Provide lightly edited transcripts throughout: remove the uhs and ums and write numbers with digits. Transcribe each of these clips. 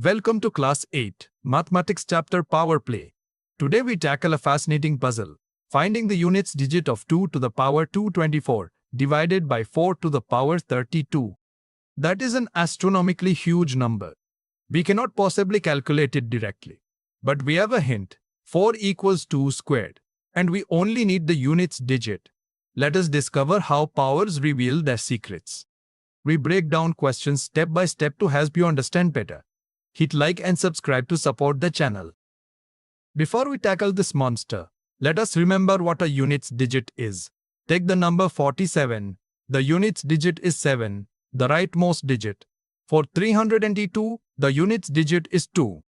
Welcome to Class 8, Mathematics Chapter Power Play. Today we tackle a fascinating puzzle, finding the units digit of 2 to the power 224 divided by 4 to the power 32. That is an astronomically huge number. We cannot possibly calculate it directly. But we have a hint, 4 equals 2 squared, and we only need the units digit. Let us discover how powers reveal their secrets. We break down questions step by step to help you understand better. Hit like and subscribe to support the channel. Before we tackle this monster, let us remember what a units digit is. Take the number 47. The units digit is 7, the rightmost digit. For 302, the units digit is 2.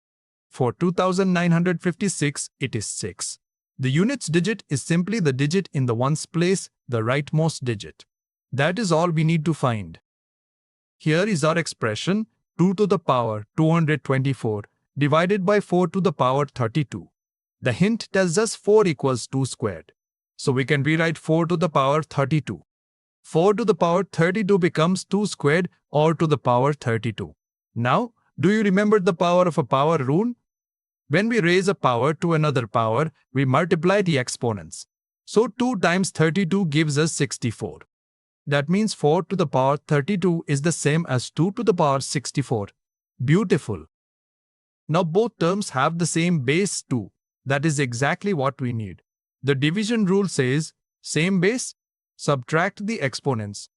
For 2956, it is 6. The units digit is simply the digit in the ones place, the rightmost digit. That is all we need to find. Here is our expression, 2 to the power 224 divided by 4 to the power 32. The hint tells us 4 equals 2 squared. So we can rewrite 4 to the power 32. 4 to the power 32 becomes 2 squared or to the power 32. Now, do you remember the power of a power rule? When we raise a power to another power, we multiply the exponents. So 2 times 32 gives us 64. That means 4 to the power 32 is the same as 2 to the power 64. Beautiful. Now both terms have the same base 2. That is exactly what we need. The division rule says, same base, subtract the exponents.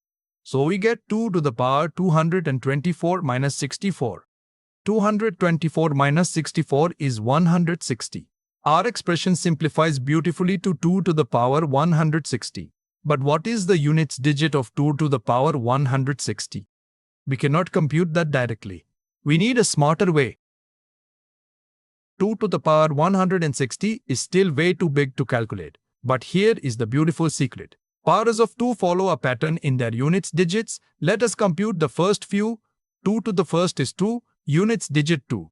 So we get 2 to the power 224 minus 64. 224 minus 64 is 160. Our expression simplifies beautifully to 2 to the power 160. But what is the units digit of 2 to the power 160? We cannot compute that directly. We need a smarter way. 2 to the power 160 is still way too big to calculate. But here is the beautiful secret. Powers of 2 follow a pattern in their units digits. Let us compute the first few. 2 to the first is 2, units digit 2.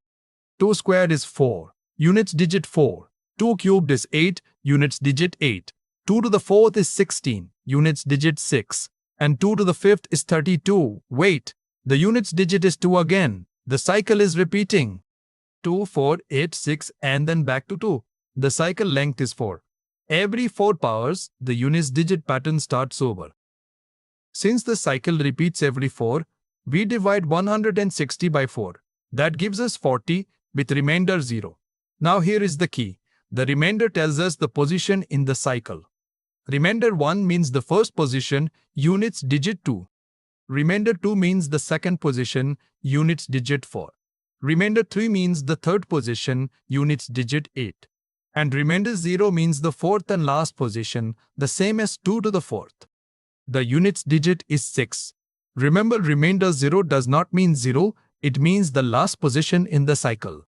2 squared is 4, units digit 4. 2 cubed is 8, units digit 8. 2 to the fourth is 16, units digit 6. And 2 to the fifth is 32. Wait, the units digit is 2 again. The cycle is repeating. 2, 4, 8, 6 and then back to 2. The cycle length is 4. Every 4 powers, the units digit pattern starts over. Since the cycle repeats every 4, we divide 160 by 4. That gives us 40 with remainder 0. Now here is the key. The remainder tells us the position in the cycle. Remainder 1 means the first position, units digit 2. Remainder 2 means the second position, units digit 4. Remainder 3 means the third position, units digit 8. And remainder 0 means the fourth and last position, the same as 2 to the fourth. The units digit is 6. Remember, remainder 0 does not mean 0, it means the last position in the cycle.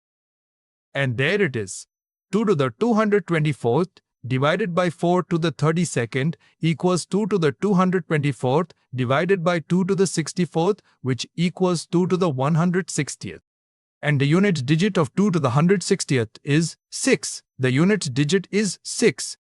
And there it is. 2 to the 224th divided by 4 to the 32nd equals 2 to the 224th divided by 2 to the 64th, which equals 2 to the 160th. And the unit digit of 2 to the 160th is 6. The unit digit is 6.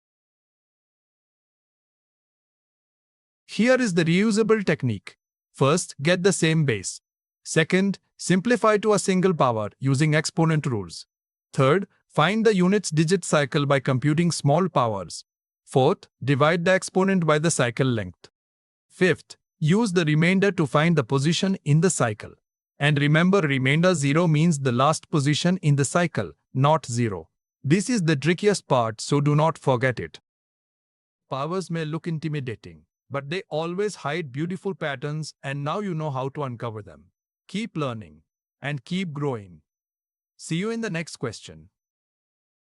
Here is the reusable technique. First, get the same base. Second, simplify to a single power using exponent rules. Third, find the units digit cycle by computing small powers. Fourth, divide the exponent by the cycle length. Fifth, use the remainder to find the position in the cycle. And remember, remainder 0 means the last position in the cycle, not 0. This is the trickiest part, so do not forget it. Powers may look intimidating, but they always hide beautiful patterns, and now you know how to uncover them. Keep learning and keep growing. See you in the next question.